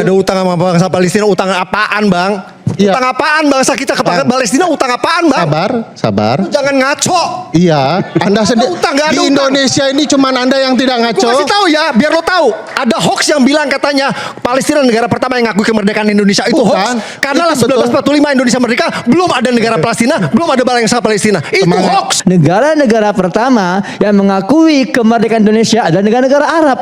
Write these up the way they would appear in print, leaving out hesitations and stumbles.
ada utang sama bangsa Palestina. Utang apaan, Bang? Iya. Utang apaan bangsa kita ke Palestina? Utang apaan, Bang? Sabar. Lu jangan ngaco. Iya, Anda sendiri utang, gak ada di utang. Indonesia ini cuman Anda yang tidak ngaco. Gue kasih tahu ya, biar lo tahu. Ada hoax yang bilang katanya Palestina negara pertama yang ngakui kemerdekaan Indonesia. Itu Bukan. hoax. Karena Itu 1945 Indonesia merdeka, belum ada negara Palestina, belum ada bangsa Palestina. Itu hoax. Negara-negara pertama yang mengakui kemerdekaan Indonesia adalah negara-negara Arab.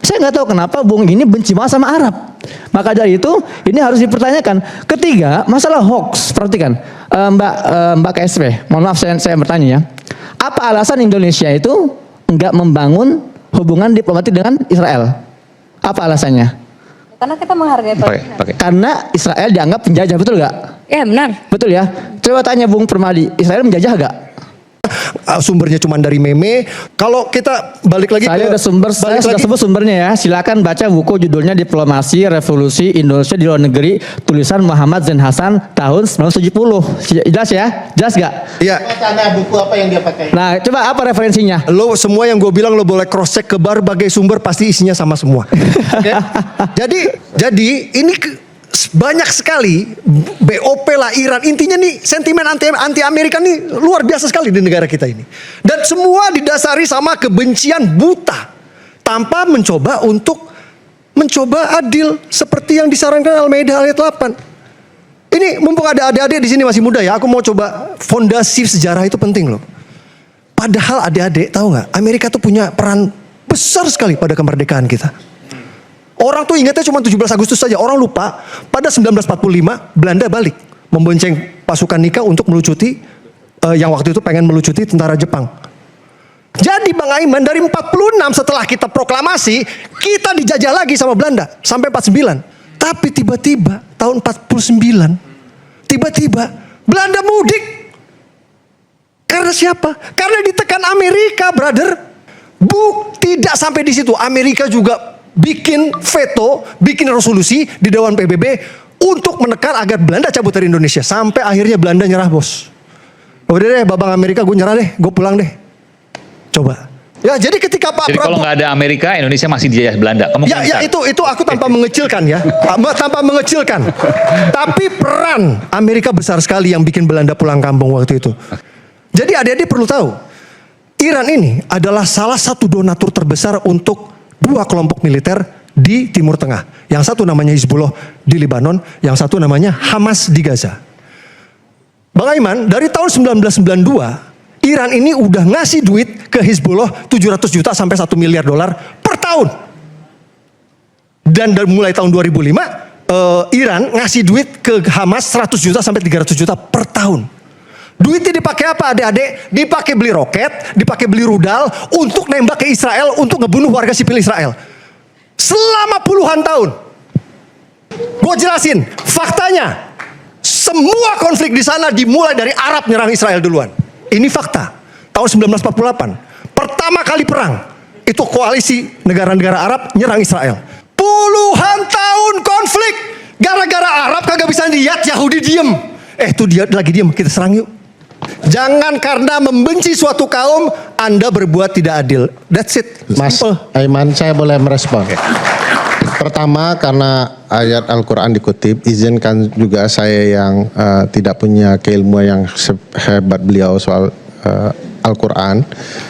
Saya nggak tahu kenapa Bung ini benci banget sama Arab. Maka dari itu ini harus dipertanyakan. Ketiga, masalah hoax. Perhatikan, Mbak KSP. Mohon maaf saya bertanya ya. Apa alasan Indonesia itu nggak membangun hubungan diplomatik dengan Israel? Apa alasannya? Karena kita menghargai Palestina. Karena Israel dianggap penjajah, betul nggak? Ya benar. Betul ya. Coba tanya Bung Permadi, Israel menjajah nggak? Sumbernya cuma dari meme. Kalau kita balik lagi Saya sudah sebut sumbernya ya. Silakan baca buku judulnya Diplomasi Revolusi Indonesia di Luar Negeri, tulisan Muhammad Zain Hasan tahun 1970. Jelas ya? Jelas gak? Iya. Bacanya buku apa yang dia pakai? Nah, coba apa referensinya? Lo semua yang gue bilang lo boleh cross check ke berbagai sumber, pasti isinya sama semua. Oke? Jadi ini banyak sekali BOP lah, Iran, intinya nih sentimen anti Amerika nih luar biasa sekali di negara kita ini. Dan semua didasari sama kebencian buta tanpa mencoba adil seperti yang disarankan Al-Maidah ayat 8. Ini mumpung ada adik-adik di sini masih muda ya, aku mau coba fondasi sejarah itu penting loh. Padahal adik-adik tahu nggak, Amerika tuh punya peran besar sekali pada kemerdekaan kita. Orang tuh ingatnya cuma 17 Agustus saja. Orang lupa pada 1945 Belanda balik membonceng pasukan Nika untuk melucuti yang waktu itu pengen melucuti tentara Jepang. Jadi Bang Aiman, dari 46 setelah kita proklamasi, kita dijajah lagi sama Belanda sampai 49. Tapi tiba-tiba tahun 49 tiba-tiba Belanda mudik. Karena siapa? Karena ditekan Amerika, brother. Tidak sampai di situ. Amerika juga bikin veto, bikin resolusi di Dewan PBB untuk menekan agar Belanda cabut dari Indonesia. Sampai akhirnya Belanda nyerah, bos. Udah deh, babang Amerika, gue nyerah deh, gue pulang deh. Coba. Ya, jadi ketika Pak Jadi kalau nggak ada Amerika, Indonesia masih dijajah Belanda. Ya itu aku tanpa mengecilkan ya, tanpa mengecilkan. Tapi peran Amerika besar sekali yang bikin Belanda pulang kampung waktu itu. Jadi adik-adik perlu tahu, Iran ini adalah salah satu donatur terbesar untuk dua kelompok militer di Timur Tengah. Yang satu namanya Hizbullah di Lebanon, yang satu namanya Hamas di Gaza. Bang Aiman, dari tahun 1992, Iran ini udah ngasih duit ke Hizbullah 700 juta sampai 1 miliar dolar per tahun. Dan dari mulai tahun 2005, Iran ngasih duit ke Hamas 100 juta sampai 300 juta per tahun. Duitnya dipakai apa adik-adik? Dipakai beli roket, dipakai beli rudal untuk nembak ke Israel, untuk ngebunuh warga sipil Israel. Selama puluhan tahun. Gue jelasin, faktanya semua konflik di sana dimulai dari Arab nyerang Israel duluan. Ini fakta. Tahun 1948, pertama kali perang, itu koalisi negara-negara Arab nyerang Israel. Puluhan tahun konflik, gara-gara Arab kagak bisa lihat Yahudi diem. Tuh dia lagi diem, kita serang yuk. Jangan karena membenci suatu kaum Anda berbuat tidak adil. That's it. Mas Aiman, saya boleh merespon. Pertama, karena ayat Al-Quran dikutip, izinkan juga saya yang tidak punya keilmuan yang sehebat beliau soal Al-Quran.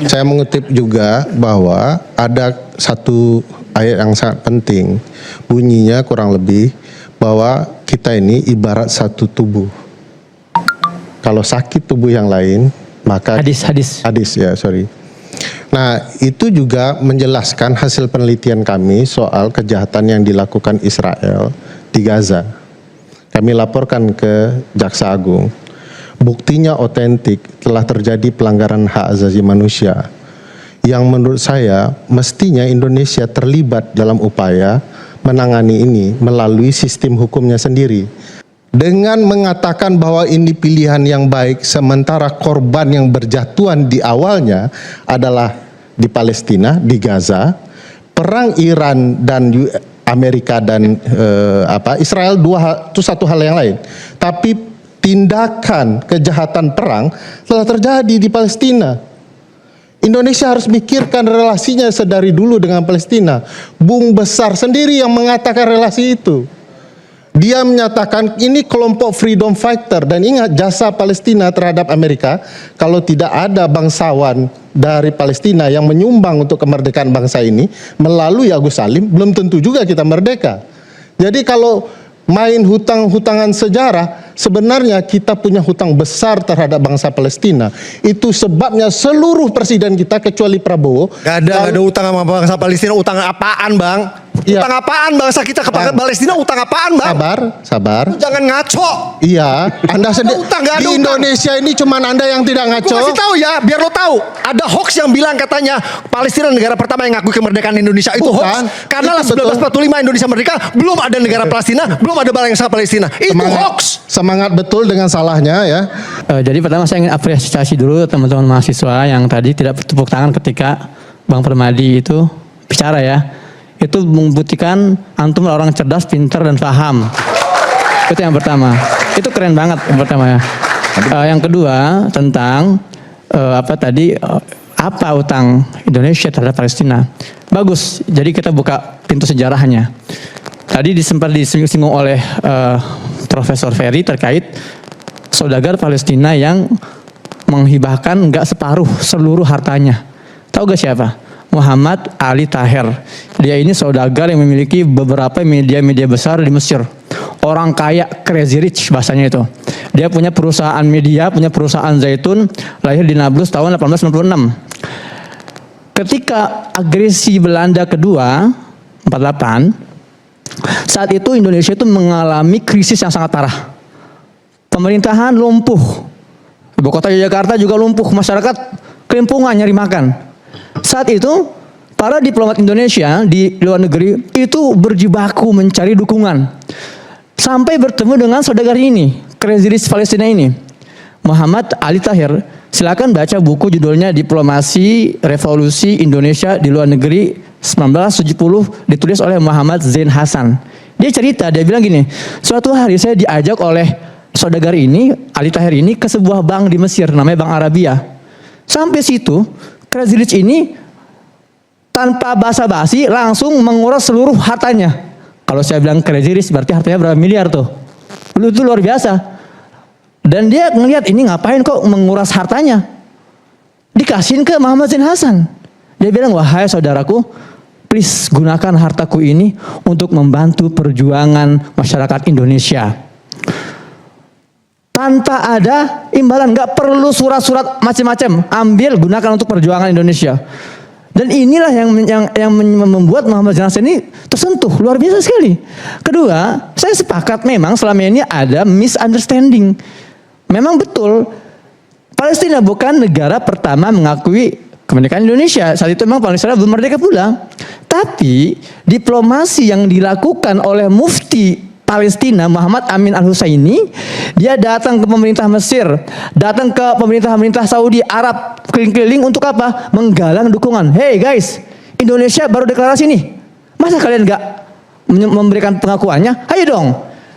Saya mengutip juga bahwa ada satu ayat yang sangat penting. Bunyinya kurang lebih bahwa kita ini ibarat satu tubuh. Kalau sakit tubuh yang lain, maka hadis ya, sorry. Nah, itu juga menjelaskan hasil penelitian kami soal kejahatan yang dilakukan Israel di Gaza. Kami laporkan ke Jaksa Agung. Buktinya otentik, telah terjadi pelanggaran hak asasi manusia. Yang menurut saya mestinya Indonesia terlibat dalam upaya menangani ini melalui sistem hukumnya sendiri. Dengan mengatakan bahwa ini pilihan yang baik, sementara korban yang berjatuhan di awalnya adalah di Palestina, di Gaza, perang Iran dan Amerika dan Israel itu satu hal yang lain. Tapi tindakan kejahatan perang telah terjadi di Palestina. Indonesia harus mikirkan relasinya sedari dulu dengan Palestina. Bung Besar sendiri yang mengatakan relasi itu. Dia menyatakan ini kelompok freedom fighter, dan ingat jasa Palestina terhadap Amerika, kalau tidak ada bangsawan dari Palestina yang menyumbang untuk kemerdekaan bangsa ini melalui Agus Salim, belum tentu juga kita merdeka. Jadi kalau main hutang-hutangan sejarah, sebenarnya kita punya hutang besar terhadap bangsa Palestina. Itu sebabnya seluruh presiden kita kecuali Prabowo. Gak ada utang sama bangsa Palestina. Utang apaan, Bang? Iya. Utang apaan bangsa kita kepada Palestina? Utang apaan, Bang? Sabar. Lu jangan ngaco. Iya, Anda sendiri utang, gak ada di utang. Indonesia ini cuman Anda yang tidak Gue ngaco. kasih tahu ya, biar lo tahu. Ada hoax yang bilang katanya Palestina negara pertama yang ngakui kemerdekaan Indonesia. Itu Bukan. hoax. Karena Itu betul. 1945 Indonesia merdeka, belum ada negara Palestina, belum ada bangsa Palestina. Itu hoax. Semangat betul dengan salahnya ya. Jadi pertama saya ingin apresiasi dulu teman-teman mahasiswa yang tadi tidak bertepuk tangan ketika Bang Permadi itu bicara ya. Itu membuktikan antum orang cerdas, pintar dan paham. Itu yang pertama. Itu keren banget yang pertama ya. Yang kedua tentang apa utang Indonesia terhadap Palestina. Bagus. Jadi kita buka pintu sejarahnya. Tadi sempat disinggung oleh Profesor Ferry terkait saudagar Palestina yang menghibahkan nggak separuh seluruh hartanya. Tahu gak siapa? Muhammad Ali Taher. Dia ini saudagar yang memiliki beberapa media-media besar di Mesir. Orang kaya, crazy rich bahasanya itu. Dia punya perusahaan media, punya perusahaan zaitun, lahir di Nablus tahun 1896. Ketika agresi Belanda kedua, 48, saat itu Indonesia itu mengalami krisis yang sangat parah. Pemerintahan lumpuh. Ibu kota Jakarta juga lumpuh, masyarakat kelimpungan nyari makan. Saat itu para diplomat Indonesia di luar negeri itu berjibaku mencari dukungan. Sampai bertemu dengan saudagar ini, crazy rich Palestina ini, Muhammad Ali Taher. Silakan baca buku judulnya Diplomasi Revolusi Indonesia di Luar Negeri 1970, ditulis oleh Muhammad Zain Hasan. Dia cerita, dia bilang gini, suatu hari saya diajak oleh saudagar ini, Ali Taher ini, ke sebuah bank di Mesir, namanya Bank Arabia. Sampai situ, crazy rich ini tanpa basa-basi langsung menguras seluruh hartanya. Kalau saya bilang crazy rich berarti hartanya berapa miliar tuh. Itu luar biasa. Dan dia ngelihat ini ngapain kok menguras hartanya. Dikasihin ke Muhammad Zain Hasan. Dia bilang, wahai saudaraku, please gunakan hartaku ini untuk membantu perjuangan masyarakat Indonesia. Tanpa ada imbalan, nggak perlu surat-surat macam-macam. Ambil, gunakan untuk perjuangan Indonesia. Dan inilah yang membuat Muhammad Zain Hasan ini tersentuh, luar biasa sekali. Kedua, saya sepakat memang selama ini ada misunderstanding. Memang betul, Palestina bukan negara pertama mengakui kemerdekaan Indonesia. Saat itu memang Palestina belum merdeka pula. Tapi diplomasi yang dilakukan oleh Mufti Palestina Muhammad Amin Al-Husaini, dia datang ke pemerintah Mesir, datang ke pemerintah Saudi Arab, keliling-keliling untuk apa? Menggalang dukungan. Hey guys, Indonesia baru deklarasi nih. Masa kalian gak memberikan pengakuannya? Ayo dong.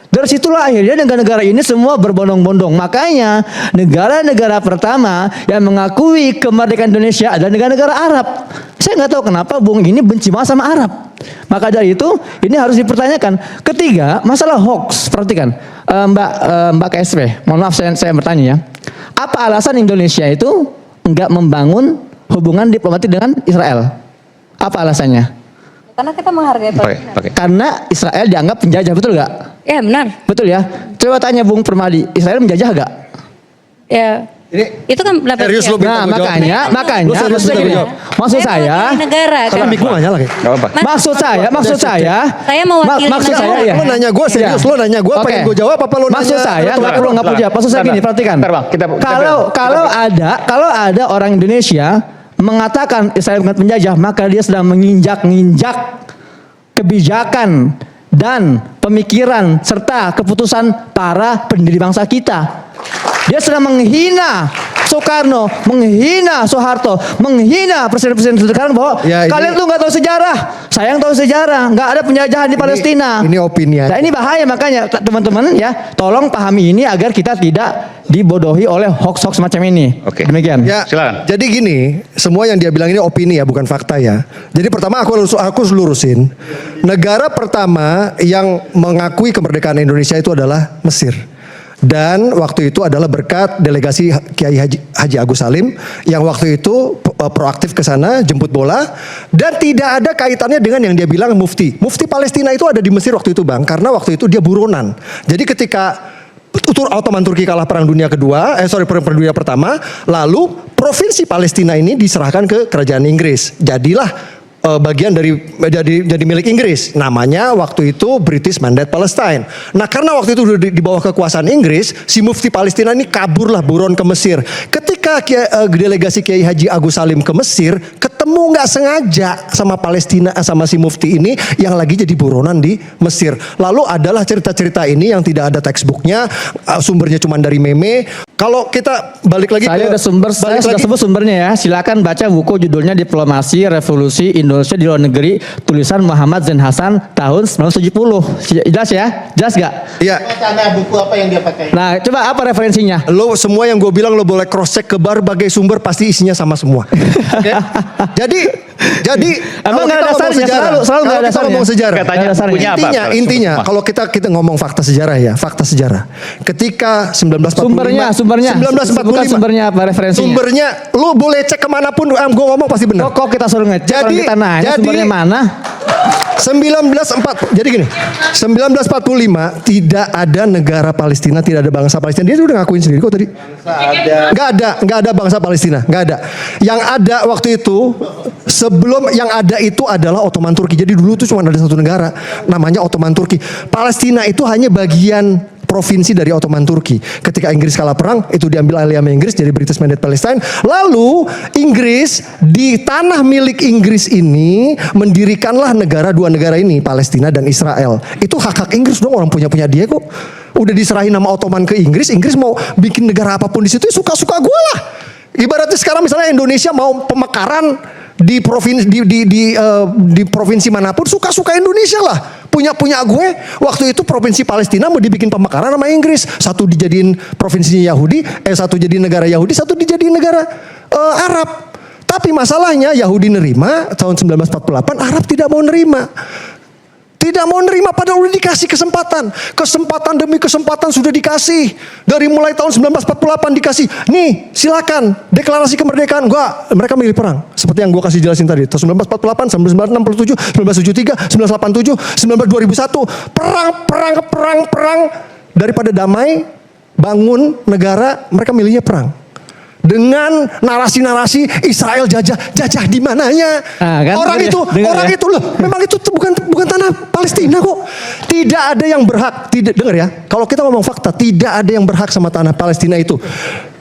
Dari situlah akhirnya negara-negara ini semua berbondong-bondong. Makanya negara-negara pertama yang mengakui kemerdekaan Indonesia adalah negara-negara Arab. Saya nggak tahu kenapa Bung ini benci banget sama Arab. Maka dari itu ini harus dipertanyakan. Ketiga, masalah hoax. Perhatikan, Mbak KSP. Mohon maaf saya bertanya ya. Apa alasan Indonesia itu nggak membangun hubungan diplomatik dengan Israel? Apa alasannya? Karena kita menghargai Palestina. Karena Israel dianggap penjajah, betul nggak? Ya benar. Betul ya. Coba tanya Bung Permadi, Israel menjajah nggak? Ya. Itu kan Serius lo Nah, makanya Lu serius maksud saya gini, jawab. maksud saya, negara kan. Mik lu gak nyala kayak. Gak apa-apa. maksud saya, Saya mewakili maksud negara. saya ya. Lu nanya gue serius, lu nanya gue pengen gue jawab apa lu nanya? Maksud saya nggak perlu jawab. Maksud saya gini, perhatikan. Bentar, Bang. Kita- Kalau ada orang Indonesia mengatakan Israel bukan penjajah, maka dia sedang menginjak-injak kebijakan dan pemikiran serta keputusan para pendiri bangsa kita. Dia sedang menghina Soekarno, menghina Soeharto, menghina presiden-presiden sekarang bahwa Ya, ini- kalian tuh nggak tahu sejarah. Saya yang tahu sejarah, nggak ada penjajahan di Palestina. ini opini aja. Nah, ini bahaya, makanya teman-teman ya, tolong pahami ini agar kita tidak dibodohi oleh hoax-hoax macam ini. Oke. Demikian. Ya, Silakan. jadi gini, semua yang dia bilang ini opini ya, bukan fakta ya. Jadi pertama aku lurusin. Negara pertama yang mengakui kemerdekaan Indonesia itu adalah Mesir. Dan waktu itu adalah berkat delegasi Kiai Haji Agus Salim yang waktu itu proaktif ke sana, jemput bola, dan tidak ada kaitannya dengan yang dia bilang mufti. Mufti Palestina itu ada di Mesir waktu itu, Bang, karena waktu itu dia buronan. Jadi ketika Ottoman Turki kalah perang dunia kedua, perang dunia pertama, lalu provinsi Palestina ini diserahkan ke kerajaan Inggris. Jadilah bagian dari jadi milik Inggris. Namanya waktu itu British Mandate Palestine. Nah, karena waktu itu di bawah kekuasaan Inggris, si mufti Palestina ini kaburlah buron ke Mesir. Ketika delegasi Kiai Haji Agus Salim ke Mesir, ketemu nggak sengaja sama Palestina, sama si mufti ini yang lagi jadi buronan di Mesir. Lalu adalah cerita-cerita ini yang tidak ada textbooknya, sumbernya cuma dari meme. Kalau kita balik lagi Saya sudah sebut sumbernya ya. Silakan baca buku judulnya Diplomasi Revolusi Indonesia di Luar Negeri, tulisan Muhammad Zain Hasan tahun 1970. Jelas ya? Jelas gak? Iya. buku apa yang dia pakai? Nah, coba apa referensinya? Lo semua yang gue bilang lo boleh cross check ke berbagai sumber, pasti isinya sama semua. Oke? Jadi Emang kalau nggak ada kita ngomong dasarnya? sejarah, Selalu nggak ada kalau kita dasarnya. ngomong sejarah, Katanya dasarnya. bukunya apa? intinya Semua. kalau kita ngomong fakta sejarah ya, fakta sejarah. Ketika 1945, Sumbernya. 1945, Bukan sumbernya apa referensinya? Sumbernya, lo boleh cek kemanapun, gue ngomong pasti benar. Kok kita suruh ngecek orang kita nanya sumbernya mana? 1945, jadi gini, 1945 tidak ada negara Palestina, tidak ada bangsa Palestina. Dia udah ngakuin sendiri kok tadi. Nggak ada bangsa Palestina, nggak ada. Yang ada waktu itu, sebelum yang ada itu adalah Ottoman Turki. Jadi dulu tuh cuma ada satu negara, namanya Ottoman Turki. Palestina itu hanya bagian provinsi dari Ottoman Turki. Ketika Inggris kalah perang, itu diambil alih sama Inggris jadi British Mandate Palestine. Lalu Inggris di tanah milik Inggris ini mendirikanlah dua negara ini, Palestina dan Israel. Itu hak-hak Inggris dong, orang punya dia kok. Udah diserahin nama Ottoman ke Inggris, Inggris mau bikin negara apapun di situ, ya suka-suka gue lah. Ibaratnya sekarang misalnya Indonesia mau pemekaran di provinsi manapun, suka-suka Indonesia lah. Punya gue. Waktu itu provinsi Palestina mau dibikin pemekaran sama Inggris. Satu dijadiin provinsinya Yahudi, satu jadi negara Yahudi, satu dijadiin negara Arab. Tapi masalahnya Yahudi nerima tahun 1948, Arab tidak mau nerima. Tidak mau nerima, padahal udah dikasih kesempatan. Kesempatan demi kesempatan sudah dikasih. Dari mulai tahun 1948 dikasih. Nih silakan deklarasi kemerdekaan. Mereka milih perang. Seperti yang gue kasih jelasin tadi. Tahun 1948, 1967, 1973, 1987, 2001. Perang. Daripada damai, bangun negara, mereka milihnya perang. Dengan narasi-narasi Israel jajah di mananya. Kan, orang itu loh, memang itu bukan tanah Palestina kok. Tidak ada yang berhak, dengar ya. Kalau kita ngomong fakta, tidak ada yang berhak sama tanah Palestina itu.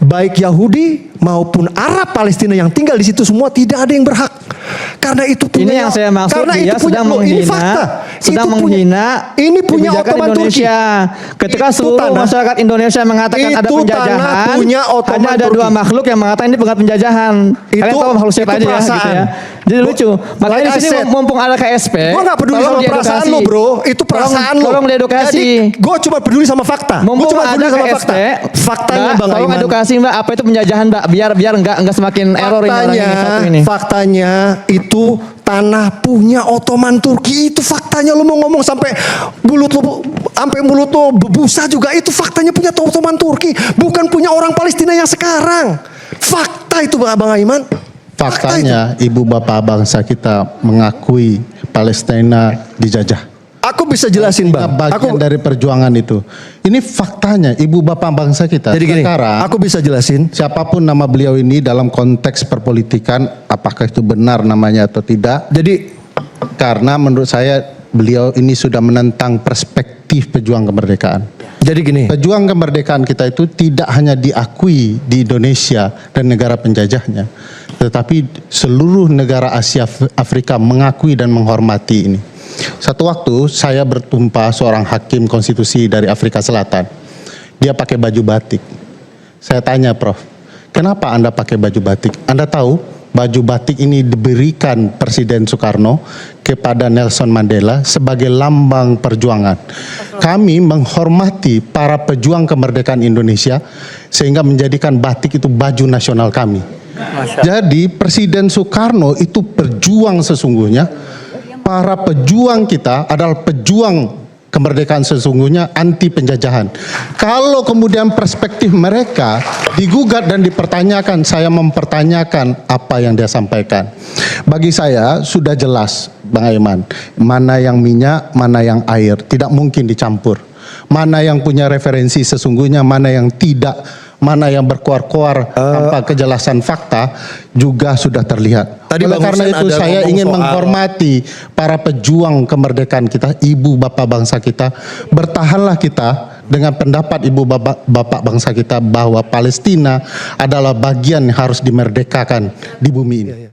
Baik Yahudi maupun Arab Palestina yang tinggal di situ semua tidak ada yang berhak. Karena itu punya, ini yang saya maksud, karena dia itu punya, sedang menghina, ini fakta. sedang Itu menghina ini punya kebijakan Ottoman Indonesia. Turki. Ketika Itu seluruh tanah- masyarakat Indonesia mengatakan ada itu penjajahan, tanah punya Ottoman hanya ada Turki. dua makhluk yang mengatakan ini bukan penjajahan. Kalian Itu- tahu makhluk siapa itu aja ya, gitu perasaan. ya. Jadi lucu. Makanya Like di I sini said, mumpung ada KSP, Gue gak peduli tolong sama perasaan diedukasi. lo bro. Itu perasaan lo. Tolong diedukasi. Gue cuma peduli sama fakta. Gue Mumpung cuma ada peduli sama KSP, fakta. Faktanya Mbak, Bang tolong Aiman. edukasi Mbak, apa itu penjajahan Mbak, biar nggak semakin error ini orang ini satu ini. Faktanya itu tanah punya Ottoman Turki. Itu faktanya. Lo mau ngomong sampai mulut lo berbusa juga, itu faktanya punya Ottoman Turki, bukan punya orang Palestina yang sekarang. Fakta itu Bang Aiman. Faktanya ibu bapak bangsa kita mengakui Palestina dijajah. Aku bisa jelasin Bang. Bagian dari perjuangan itu. Ini faktanya ibu bapak bangsa kita. Jadi gini, Sekarang aku bisa jelasin. siapapun nama beliau ini dalam konteks perpolitikan, apakah itu benar namanya atau tidak? Jadi Karena menurut saya beliau ini sudah menentang perspektif pejuang kemerdekaan. Jadi gini. Pejuang kemerdekaan kita itu tidak hanya diakui di Indonesia dan negara penjajahnya, tetapi seluruh negara Asia Afrika mengakui dan menghormati ini. Satu waktu saya berjumpa seorang hakim konstitusi dari Afrika Selatan. Dia pakai baju batik. Saya tanya, Prof, Kenapa Anda pakai baju batik? Anda tahu baju batik ini diberikan Presiden Soekarno kepada Nelson Mandela sebagai lambang perjuangan. Kami menghormati para pejuang kemerdekaan Indonesia sehingga menjadikan batik itu baju nasional kami. Jadi Presiden Soekarno itu pejuang sesungguhnya. Para pejuang kita adalah pejuang kemerdekaan sesungguhnya, anti penjajahan. Kalau kemudian perspektif mereka digugat dan dipertanyakan, saya mempertanyakan apa yang dia sampaikan. Bagi saya sudah jelas, Bang Aiman, mana yang minyak, mana yang air, tidak mungkin dicampur. Mana yang punya referensi sesungguhnya, mana yang tidak. Mana yang berkuar-kuar tanpa kejelasan fakta juga sudah terlihat. Tadi Oleh Bang karena Hussein itu ada saya ngomong ingin soal- menghormati para pejuang kemerdekaan kita, ibu bapak bangsa kita. Bertahanlah kita dengan pendapat ibu bapak bangsa kita bahwa Palestina adalah bagian yang harus dimerdekakan di bumi ini.